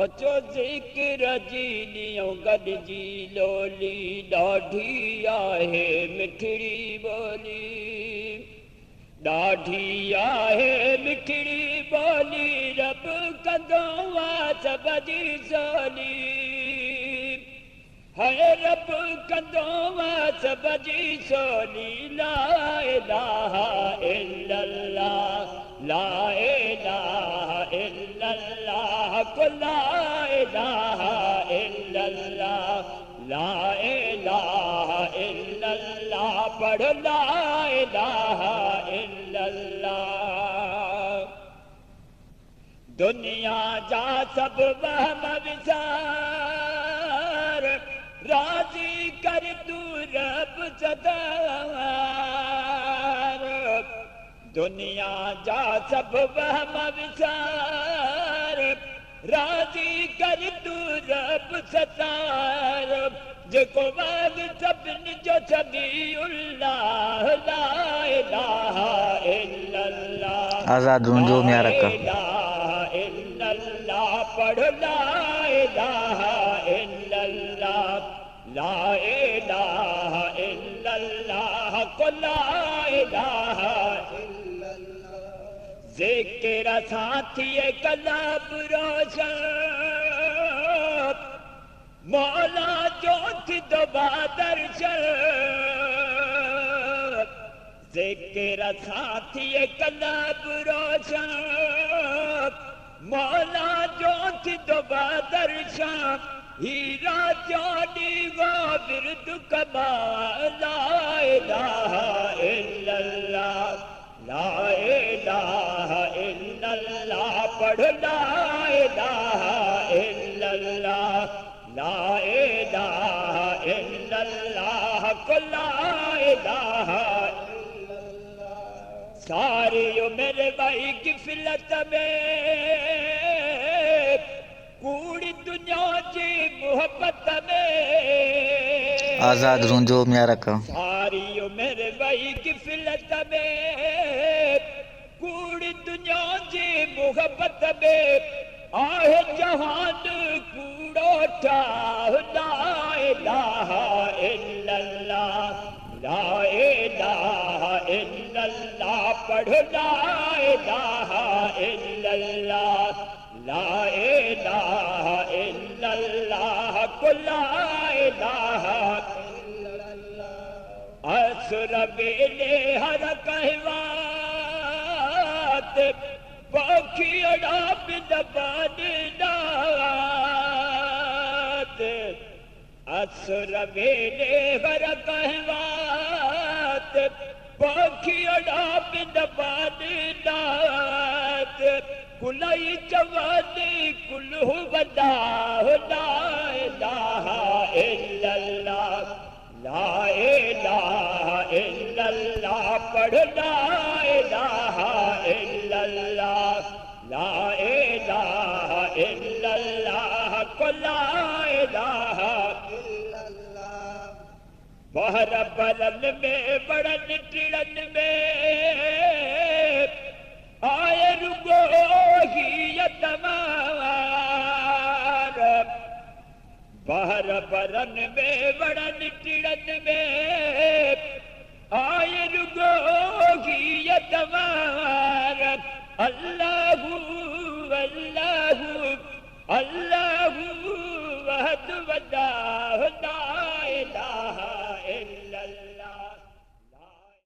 अचो ज़िक्र जी ॾियो गॾिजी लोली ॾाढी आहे मिठड़ी ॿोली ॾाढी आहे मिठड़ी ॿोली रब कंदो आहे सभ जी सोली हाय रब कंदो आहे सभ जी सोली ला इलाहा इल्लल्लाह ला इलाहा इल्लल्लाह ला इलाहा इल्लल्लाह ला इलाहा इल्लल्लाह पढ़ ला इलाहा इल्लल्लाह दुनिया जा सब वहम विसार राजी कर तू रब सदार दुनिया जा सब वहम विसार राजी कर तू रब सदार जेको वाग सभिनी जो समीउल्लाह ला इलाहा इल्लल्लाह आज़ाद रूंजो म्यारक इल्लल्लाह पढ़ ला इलाहा इल्लल्लाह ला इलाहा इल्लल्लाह ला इलाहा इल्लल्लाह ज़िक्र साथी कलाब रोशन मौला जोत दबा दर्शन ज़िक्र साथी कलाब रोशन मौला जोत दबा दर्शन हीरा जानी वो बिरद कमा ला इलाहा इल्लल्लाह ला इलाहा इल्लल्लाह पढ़ ला इलाहा इल्लल्लाह ला इलाहा इल्लल्लाह ला इलाहा इल्लल्लाह सारी उम्र भाई गिफलत में कूड़ी दुनिया जी मोहब्बत में आज़ाद रूंजो म्यारक सारी उम्र भाई गिफलत में कूड़ी दुनिया जी मोहब्बत में आहे जहान कूड़ो ठा ला इलाहा इल्लल्लाह ला इलाहा इल्लल्लाह पढ़ ला इलाहा इल्लल्लाह ला इलाहा इल्लल्लाह ला इलाहा इल्लल्लाह असुर बेले हर कहवात पखियड़ा बिदबानात असुर बेले हर कहवात पखियड़ा बिदबानात कुलाई जवानी कुल्हु बदा ला इलाहा इल्लल्लाह ला इलाहा इल्लल्लाह पढ़ ला इलाहा इल्लल्लाह ला इलाहा इल्लल्लाह ला इलाहा इल्लल्लाह बहर बरन में बड़न टिड़न में आए रुगो ही यतमार बहर बरन में बड़न टिड़न में आए रुगो ही यतमार अल्लाहु अल्लाहु अल्लाहु वहद वदा